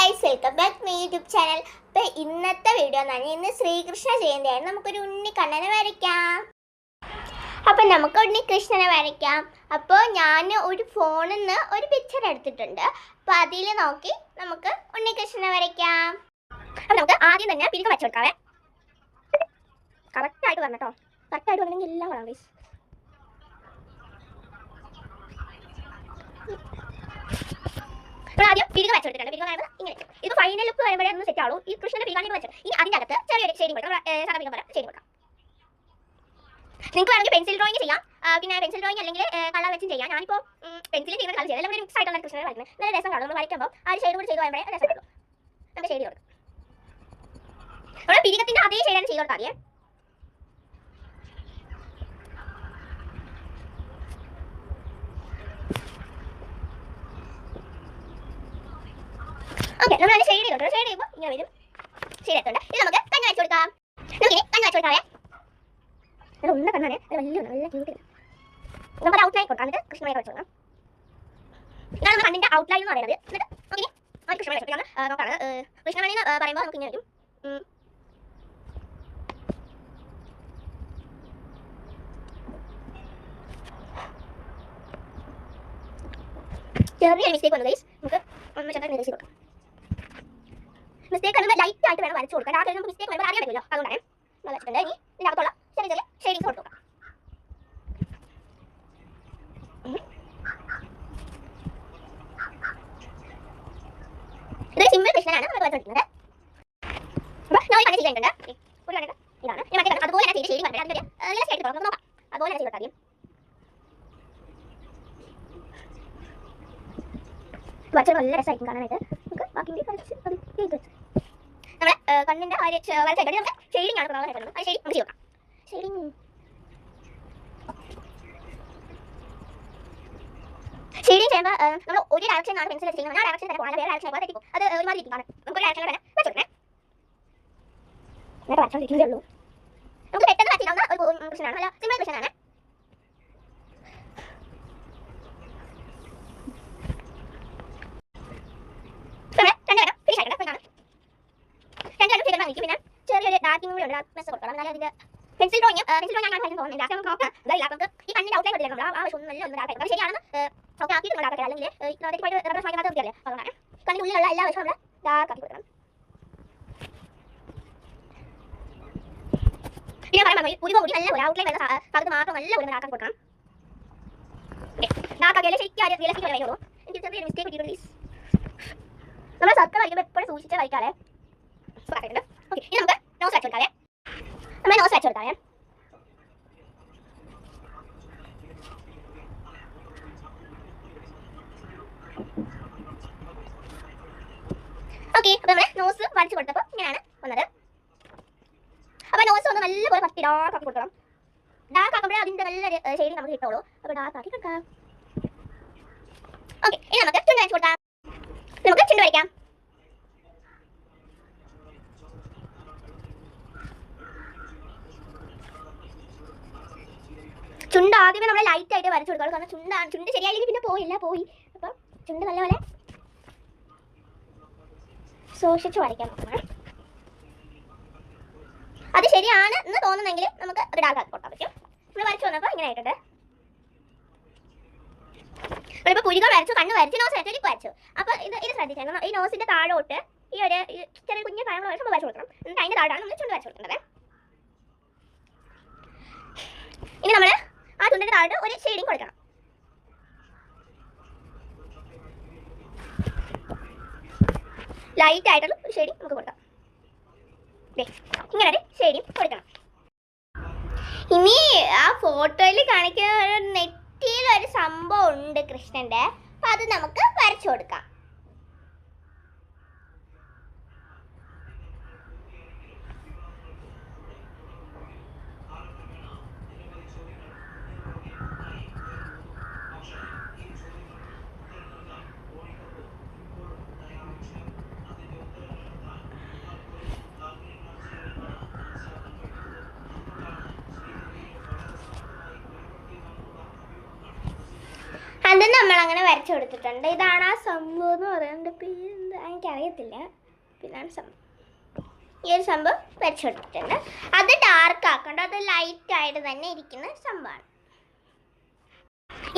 Guys, welcome back my YouTube channel. അപ്പോൾ ഇന്നത്തെ video എന്ന് പറഞ്ഞാൽ ഇന്ന് ശ്രീകൃഷ്ണ ജയന്തിയാണ്. നമുക്കൊരു ഉണ്ണിക്കണ്ണനെ വരയ്ക്കാം. അപ്പം നമുക്ക് ഉണ്ണികൃഷ്ണനെ വരയ്ക്കാം. അപ്പോൾ ഞാൻ ഒരു ഫോണിൽ നിന്ന് ഒരു പിക്ചർ എടുത്തിട്ടുണ്ട്. അപ്പോൾ അതിൽ നോക്കി നമുക്ക് ഉണ്ണികൃഷ്ണനെ വരയ്ക്കാം. അപ്പം നമുക്ക് ആദ്യം തന്നെ പിരിക വരച്ചു കൊടുക്കാവേ. കറക്റ്റായിട്ട് വരണം കേട്ടോ. കറക്റ്റായിട്ട് വരണമെങ്കിൽ എല്ലാം കൊള്ളാം ഗൈസ്. ആദ്യം പിരിക വരച്ചെടുത്തിട്ടുണ്ട്. പിരിക വരുമ്പോൾ ഇങ്ങനെ ഇത് ഫൈനൽ ലുക്ക് വരുമ്പോഴേ ഒന്ന് സെറ്റ് ആവുള്ളൂ. ഈ കൃഷ്ണന്റെ പിരികാണി വെച്ചത് ഇനി അതിൻ്റെ അകത്ത് ചെറിയൊരു ഷെയ്ഡിങ് കൊടുക്കാം. സാധാരണ പിരികം പോലെ ഷെയ്ഡിങ് കൊടുക്കാം. നിങ്ങൾക്ക് വേണമെങ്കിൽ പെൻസിൽ ഡ്രോയിങ് ചെയ്യാം. പിന്നെ പെൻസിൽ ഡ്രോയിങ് അല്ലെങ്കിൽ കളർ വെച്ചും ചെയ്യാം. ഞാനിപ്പോൾ പെൻസിൽ ചെയ്യുന്ന കളർ ചെയ്ത് എല്ലാം മിക്സ് ആയിട്ടുള്ള കൃഷ്ണനെ വരയ്ക്കുന്നത് നല്ല രസം കാണും. നമ്മൾ വരയ്ക്കുമ്പോൾ ആ ഒരു ഷെയ്ഡ് കൂടി ചെയ്ത് വരുമ്പോഴേ രസം കിട്ടും. നമുക്ക് ഷെയ്ഡ് കൊടുക്കാം. നമ്മൾ പിരികത്തിൻ്റെ അതേ ഷെയ്ഡാണ് ചെയ്ത് കൊടുക്കാം. ആദ്യം ഓക്കെ, നമ്മൾ അതിന് ഷെയ്ഡ് ചെയ്തോട്ടെ. ഷെയ്ഡ് ചെയ്യുമ്പോൾ ഇങ്ങനെ വരും. ഷെയ്ഡ് എത്തുണ്ട്. ഇത് നമുക്ക് കണ്ണ് വെച്ച് കൊടുക്കാം. നമുക്കിനി കണ്ണ് വെച്ച് കൊടുക്കാവേ. അത് ഉണ്ട കണ്ണാണ്. അത് വലിയ നല്ല ക്യൂട്ട്. നമുക്ക് ഔട്ട്ലൈൻ കൊടുക്കാം. എന്നിട്ട് കൃഷ്ണനെ വെച്ച് കൊടുക്കാം. ഇതാണ് നമ്മുടെ കണ്ണിൻ്റെ ഔട്ട്ലൈൻ എന്ന് പറയുന്നത്. എന്നിട്ട് നമുക്കിനി അത് കൃഷ്ണനെ വെച്ച് കൊടുക്കാം. നോക്കാം. കൃഷ്ണമണി എന്ന് പറയുമ്പോൾ നമുക്ക് ഇങ്ങനെ വരും. ചെറിയ മിസ്റ്റേക്ക് വന്നു ഗൈസ്. നമുക്ക് ഒന്ന് ചെറുതായി നിർദ്ദേശിച്ച് കൊടുക്കാം. മിസ്റ്റേക്ക് വരുമ്പോൾ ലൈറ്റ് ആയിട്ട് വേണം വരച്ചു കൊടുക്കാൻ. ആ നമുക്ക് മിസ്റ്റേക്ക് വരുമ്പോൾ അറിയാൻ പറ്റില്ല. അതുകൊണ്ടാണ് നല്ല വെച്ചിട്ടുണ്ട്. ഇനി ഇതിനകത്തുള്ള ചെറിയ ചെറിയ ഷെയ്ഡിങ്സ് കൊടുക്കാം. ഇതൊരു സിമ്പിൾ കൃഷ്ണനാണ് നമ്മൾ വരച്ചെടുക്കുന്നത്. അപ്പോൾ ഞാൻ ഈ കണ്ണ് ചെയ്തിട്ടുണ്ട്. ഒരു കണ്ണ് ഇതാണ്. ഞാൻ മറ്റേ കണ്ണ് അതുപോലെ തന്നെ ചെയ്ത് ഷെയ്ഡിങ് വരട്ടെ. അതിൻ്റെ ഷെയ്ഡ് കൊടുക്കാം. നമുക്ക് നോക്കാം. അതുപോലെ തന്നെ ചെയ്ത് കൊടുക്കാം. വരച്ചത് നല്ല രസമായിരിക്കും കാണാനായിട്ട്. നമുക്ക് ബാക്കി വരച്ച് അത് ചെയ്ത് വെച്ചു. നമ്മുടെ കണ്ണിൻ്റെ വരച്ചായിട്ട് നമുക്ക് ഷെയ്ഡിങ് ആണ് പ്രധാനമായിട്ട്. അത് ഷെയ്ഡിങ് നമുക്ക് ചെയ്ത് നോക്കാം. ഷെയ്ഡിങ് ചെയ്യുമ്പോൾ നമ്മൾ ഒരു ഡയറക്ഷനാണ് പെൻസിൽ വെച്ച് ചെയ്യുന്നത്. ആ ഡയറക്ഷൻ തന്നെ പോകണം. വേറെ ഡയറക്ഷൻ പോലെ തെറ്റിക്കും. അത് ഒരുമാതിരി ഇരിക്കും. നമുക്ക് ഒരു ഡയറക്ഷനിൽ തന്നെ വെച്ച് കൊടുക്കണേ. എന്നിട്ട് വരച്ചോണ്ടിരിക്കുന്നതേ ഉള്ളൂ. നമുക്ക് പെട്ടെന്ന് വരച്ചിടാവുന്ന ഒരു കൃഷ്ണനാണ്. നല്ല സിമ്പിൾ കൃഷ്ണനാണ്. പിന്നെ ചെറിയൊരു ഡാർക്കിംഗ് കൂടി ഉണ്ട്. മെസ്സ് കൊടുക്കണം. എന്നാലും അതിൻ്റെ പെൻസിൽ ഡ്രോയിങ് ഞാൻ തോന്നുന്നില്ല. നമുക്ക് നോക്കാം. അതല്ല, നമുക്ക് ഈ കണ്ണിൻ്റെ ഔട്ട്ലൈൻ കൊടുത്തില്ല. നമ്മൾ ആ ആവശ്യം നല്ല ഒന്ന് ഡാർക്ക്. അത് ശരിയാണ്. ഓക്കെ ആക്കിയിട്ട് നമ്മൾ ഡാർക്ക് അല്ലെങ്കിൽ തെറ്റിപ്പോയിട്ട് റബ്ബർ സ്മാർട്ട് വൃത്തിയല്ലേ. അതുകൊണ്ടാണ് കണ്ണിനുള്ളിലുള്ള എല്ലാ വശവും നമ്മൾ ഡാർക്ക് ആക്കി കൊടുക്കണം. പിന്നെ പറയാൻ ഒരു കൂടി നല്ല ഒരു ഔട്ട്ലൈൻ വരുന്ന ഭാഗത്ത് മാത്രം നല്ല ഒരു ഡാർക്ക് കൊടുക്കണം. ഡാർക്ക് ആക്കിയാലേ ശരിക്കും ആദ്യം റിയലിസ്റ്റിക് വരയുള്ളൂ. എനിക്ക് ചെറിയൊരു മിസ്റ്റേക്ക് പറ്റിയിട്ടുള്ളൂ പ്ലീസ്. നമ്മൾ സർക്കിൾ വരയ്ക്കുമ്പോൾ എപ്പോഴും സൂക്ഷിച്ച് വരയ്ക്കാതെ. ഓക്കെ, ഇനി നമുക്ക് നോസ് വരച്ച് കൊടുക്കാവേ. നമ്മൾ നോസ് വരച്ച് കൊടുക്കാവേ. ഓക്കെ, അപ്പോൾ നമ്മൾ നോസ് വരച്ച് കൊടുത്തപ്പോൾ ഇങ്ങനെയാണ് വന്നത്. അപ്പോൾ നോസ് ഒന്ന് നല്ലപോലെ ഫസ്റ്റ് ഡാർക്ക് ആക്കി കൊടുക്കണം. ഡാർക്ക് ആക്കുമ്പോഴേ അതിൻ്റെ നല്ലൊരു ഷെയ്ഡിങ് നമുക്ക് കിട്ടുള്ളൂ. അപ്പോൾ ഡാർക്ക് ആക്കി കൊടുക്കാം. ഓക്കെ, ഇനി നമുക്ക് ചുണ്ട് വരച്ച് കൊടുക്കാം. നമുക്ക് ചുണ്ട് വരയ്ക്കാം. ചുണ്ട് ആദ്യമേ നമ്മൾ ലൈറ്റ് ആയിട്ട് വരച്ചു കൊടുക്കണം. കാരണം ചുണ്ട് ശരിയായില്ലെങ്കിൽ പിന്നെ പോയി. അപ്പം ചുണ്ട് നല്ലപോലെ സൂക്ഷിച്ച് വരയ്ക്കാൻ നോക്കണം. അത് ശരിയാണ് എന്ന് തോന്നുന്നെങ്കിൽ നമുക്ക് അത് ഡാർക്ക് ആക്കി കൊടുക്കാൻ പറ്റും. നമ്മൾ വരച്ചു വന്നപ്പോൾ ഇങ്ങനെ ആയിട്ടുണ്ട്. നമ്മളിപ്പോൾ പുരികം വരച്ചു, കണ്ണ് വരച്ചു, നോസ് വരച്ചു, ലിപ്പ് വരച്ചു. അപ്പോൾ ഇത് ശ്രദ്ധിക്കണം. ഈ നോസിൻ്റെ താഴോട്ട് ഈ ഒരു ചെറിയ കുഞ്ഞു പഴങ്ങൾ വരച്ച് നമ്മൾ വരച്ചു കൊടുക്കണം. എന്നിട്ട് അതിൻ്റെ താഴാണ് നമ്മൾ ചുണ്ട് വരച്ചു കൊടുക്കുന്നത്. ഇനി നമ്മൾ ആ ചുണ്ടിൻ്റെ താഴോട്ട് ഒരു ഷെയ്ഡിങ് കൊടുക്കണം. ലൈറ്റ് ആയിട്ടുള്ള ഒരു ഷെയ്ഡിങ് നമുക്ക് കൊടുക്കാം. ഇങ്ങനെ ഒരു ഷെയ്ഡിങ് കൊടുക്കണം. ഇനി ആ ഫോട്ടോയിൽ കാണിക്കുന്ന ഒരു നെറ്റിയിലൊരു സംഭവം ഉണ്ട് കൃഷ്ണൻ്റെ. അപ്പം അത് നമുക്ക് വരച്ചു കൊടുക്കാം. അത് നമ്മൾ അങ്ങനെ വരച്ചു കൊടുത്തിട്ടുണ്ട്. ഇതാണ് ആ സംഭവം എന്ന് പറയുന്നത്. പേര് എനിക്കറിയത്തില്ല. ഇതാണ് സംഭവം. ഈ ഒരു സംഭവം വരച്ചെടുത്തിട്ടുണ്ട്. അത് ഡാർക്ക് ആക്കണ്ട, അത് ലൈറ്റ് ആയിട്ട് തന്നെ ഇരിക്കുന്ന സംഭവമാണ്.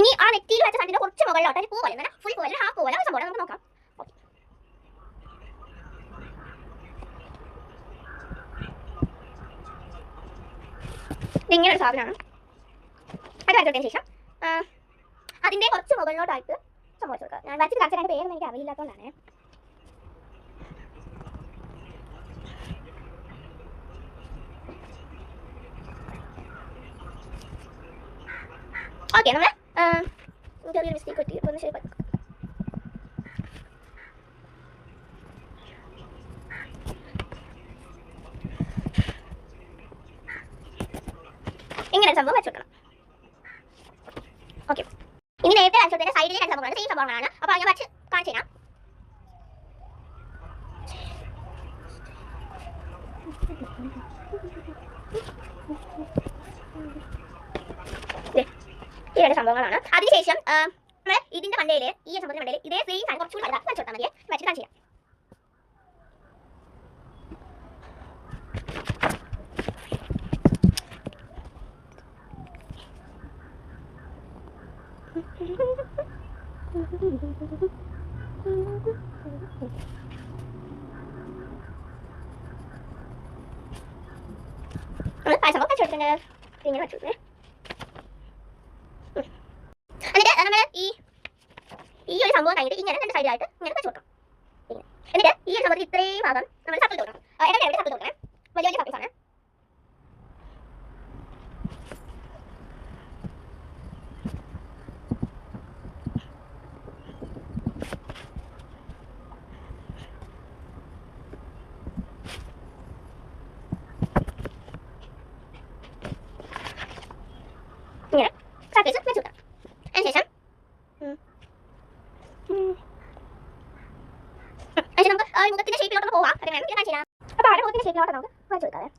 ഇനി ആ നെറ്റിയിൽ വെച്ച സാധനത്തിന്റെ കുറച്ച് മുകളിലോട്ട് ഒരു പൂ പോലെ, ഫുൾ പോലെ ഹാഫ് പോലെ സംഭവം നമുക്ക് നോക്കാം. ഇങ്ങനെ ഒരു സാധനമാണ്. അത് വരച്ചെടുത്തതിന് ശേഷം അതിന്റെ കുറച്ച് മുകളിലോട്ടായിട്ട് സംഭവിച്ചു കൊടുക്കുക. ഞാൻ വരച്ചിട്ട് കാണിച്ചതിന്റെ പേരൊന്നും എനിക്ക് അറിയില്ലാത്തതുകൊണ്ടാണ്. ഓക്കെ, നമ്മൾ ചെറിയൊരു മിസ്റ്റേക്ക് പറ്റി, ഒന്ന് ശരി പറ്റും. ഇങ്ങനെ സംഭവം വെച്ചോട്ടണം. ഓക്കെ, ഇനി നേരത്തെ കാണിച്ചതിന്റെ സൈഡിലെ രണ്ട് സംഭവങ്ങളാണ്, സെയിം സംഭവങ്ങളാണ്. അപ്പോൾ ഞാൻ വച്ച് കാണിച്ചു തരാം. ഈ രണ്ട് സംഭവങ്ങളാണ്. അതിനുശേഷം നമ്മൾ ഇതിന്റെ മണ്ടയിൽ, ഈ സംഭവത്തിന്റെ മണ്ടയിൽ ഇതേ സെയിം സാധനം കുറച്ചുകൂടി വരച്ചോട്ടാൽ മതി. വെച്ചിട്ട് കാണിച്ചു തരാം. സംഭവം വെച്ചെടുത്തിട്ടുണ്ട്. ഇങ്ങനെ വെച്ചെടുത്തേ. എന്നിട്ട് നമ്മൾ ഈ ഒരു സംഭവം കഴിഞ്ഞിട്ട് ഇങ്ങനെ രണ്ട് സൈഡിലായിട്ട് ഇങ്ങനെ വെച്ച് കൊടുക്കണം. എന്നിട്ട് ഈ ഒരു സംഭവത്തിൽ ഇത്രയും ഭാഗം നമ്മൾ സപ്പിൾ കൊടുക്കണം. എവിടെ സപ്പിൾ കൊടുക്കണം? വലിയ വലിയ സപ്പിൾസ് ആണ്. ഇങ്ങനെ സപ്പിൾസ് വെച്ച് കൊടുക്കണം. അതിനുശേഷം നമുക്ക് മുഖത്തിന്റെ ഷേപ്പിലോട്ട് പോവാം. അത് വേണം ഞാൻ കാണിച്ചു തരാം. അപ്പോൾ അവിടെ മുഖത്തിന്റെ ഷേപ്പിലോട്ട് നമുക്ക് വെച്ച് കൊടുക്കാം.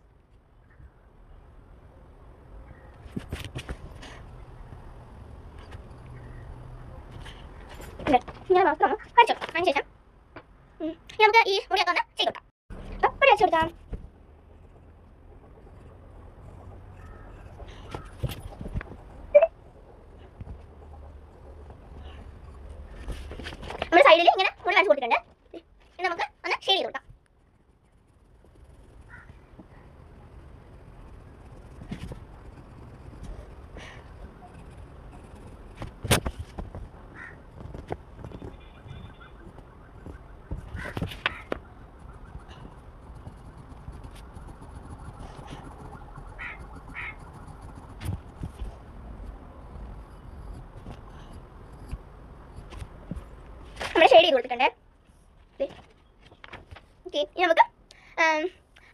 ഇങ്ങനെ മാത്രം വരച്ചു കൊടുക്കാം. അതിനുശേഷം നമുക്ക് ഈ മുടിയൊക്കെ ഒന്ന് ചെയ്ത് കൊടുക്കാം. അപ്പോൾ വെച്ച് കൊടുക്കാം. നമ്മുടെ സൈഡിൽ ഇങ്ങനെ മുടി വരച്ച് കൊടുത്തിട്ടുണ്ട്. ഇനി നമുക്ക് ഒന്ന് ഷെയ്ഡ് ചെയ്ത് കൊടുക്കാം. നമ്മൾ ഷെയ്ഡ് ചെയ്ത് കൊടുത്തിട്ടുണ്ട്. ഓക്കെ, ഇനി നമുക്ക്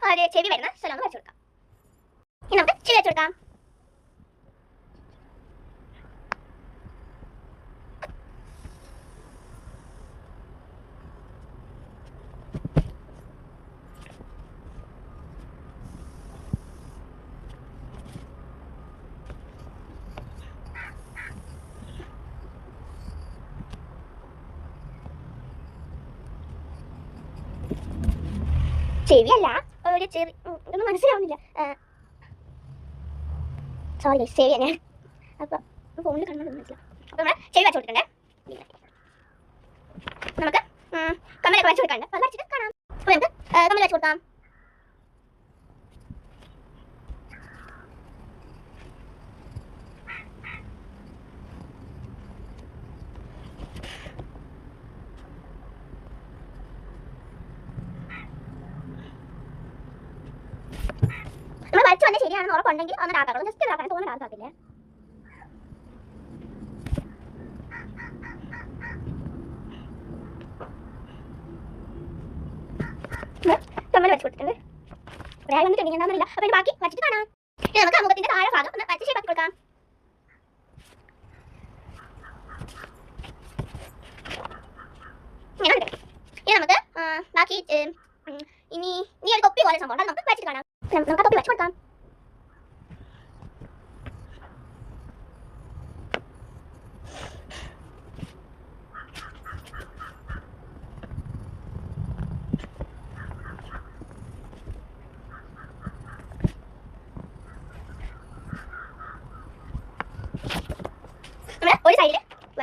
ഒരു ചെവി വരുന്ന സ്ഥലം ഒന്ന് വെച്ച് കൊടുക്കാം. ഇനി നമുക്ക് ചെവി വെച്ച് കൊടുക്കാം. ചെവിയല്ല, ഒരു ചെറി ഇതൊന്നും മനസ്സിലാവുന്നില്ല. സോറി, ചെവി തന്നെയാണ്. അപ്പോൾ ഫോണിൽ കണ്ടൊന്നും മനസ്സിലാവും. അപ്പോൾ നമ്മൾ ചെവി വച്ച് കൊടുത്തിട്ടുണ്ട്. നമുക്ക് കമ്മലൊക്കെ വച്ച് കൊടുക്കാണ്ട് അത് വരച്ചിട്ട് കാണാം. അപ്പോൾ നമുക്ക് കമ്മൽ വച്ച് കൊടുക്കാം. നമ്മൾ വരച്ച് വന്ന ശരിയാണെന്ന് ഉറപ്പുണ്ടെങ്കിൽ ഒന്ന് ഡാർക്കാക്കണം. ജസ്റ്റ് ഡാർക്കാൻ തോന്നുന്നു, ഡാർക്കാക്കില്ലേ. കമ്മൽ വെച്ച് കൊടുത്തിട്ടുണ്ട്. ഒരാൾ വന്നിട്ടുണ്ടെങ്കിൽ എന്താണെന്നില്ല. അപ്പോൾ ഇത് ബാക്കി വച്ചിട്ട് കാണാം. ഇനി നമുക്ക് ആ മുഖത്തിന്റെ താഴെ ഭാഗം ഒന്ന് വരച്ച് ഷേപ്പാക്കി കൊടുക്കാം. ഇനി നമുക്ക് ബാക്കി ഇനി ഒരു തൊപ്പി പോലെ സംഭവം നമുക്ക് വച്ചിട്ട് കാണാം. നമുക്ക് ആ തൊപ്പി വെച്ച് കൊടുക്കാം.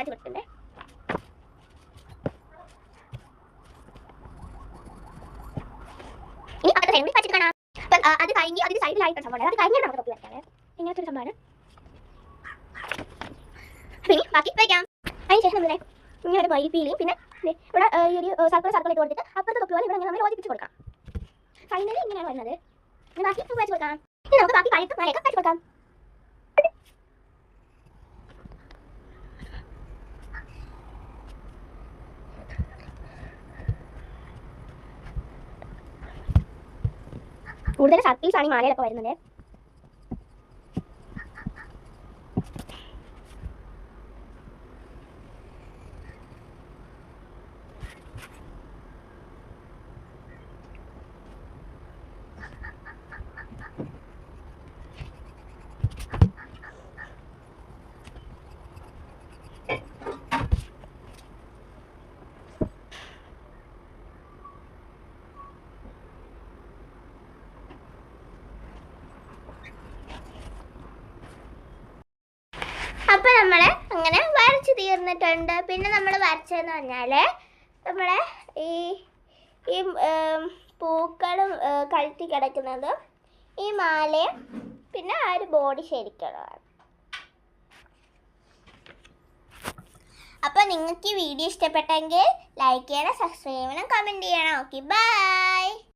വരച്ച് കൊടുത്തിട്ടുണ്ട്. ഇനി അടുത്ത സൈഡ് വരച്ചിട്ട് കാണാം. അപ്പം അത് കഴിഞ്ഞ് അതിന് സൈഡിലായിട്ട് സംഭവമാണ്. അത് കഴിഞ്ഞാൽ നമുക്ക് തൊപ്പി വരയ്ക്കാം. ഇങ്ങനത്തെ ഒരു സംഭവമാണ്. അപ്പം ഇനി ബാക്കി വയ്ക്കാം. അതിന് ശേഷം നമ്മളെ ഇങ്ങനെ ഒരു മയിൽപ്പീലിയും പിന്നെ ഇവിടെ ഈ ഒരു സർക്കിൾ ഇട്ട് കൊടുത്തിട്ട് അപ്പുറത്തെ തൊപ്പി പോലെ ഇവിടെ നമ്മൾ യോജിപ്പിച്ച് കൊടുക്കാം. ഫൈനലി ഇങ്ങനെയാണ് വരുന്നത്. ഇനി ബാക്കി വരച്ച് കൊടുക്കാം. ഇനി നമുക്ക് ബാക്കി കഴുത്ത് മലയൊക്കെ വരച്ച് കൊടുക്കാം. കൂടുതൽ സർക്കിൾസ് ആണ് ഈ മാലയിലൊക്കെ വരുന്നത്. അപ്പം നമ്മൾ അങ്ങനെ വരച്ച് തീർന്നിട്ടുണ്ട്. പിന്നെ നമ്മൾ വരച്ചതെന്ന് പറഞ്ഞാൽ നമ്മളെ ഈ പൂക്കളും കഴുത്തി കിടക്കുന്നതും ഈ മാലയും പിന്നെ ആ ഒരു ബോഡി ശരിക്കുള്ളതാണ്. അപ്പോൾ നിങ്ങൾക്ക് ഈ വീഡിയോ ഇഷ്ടപ്പെട്ടെങ്കിൽ ലൈക്ക് ചെയ്യണം, സബ്സ്ക്രൈബ് ചെയ്യണം, കമൻറ്റ് ചെയ്യണം. Okay, by.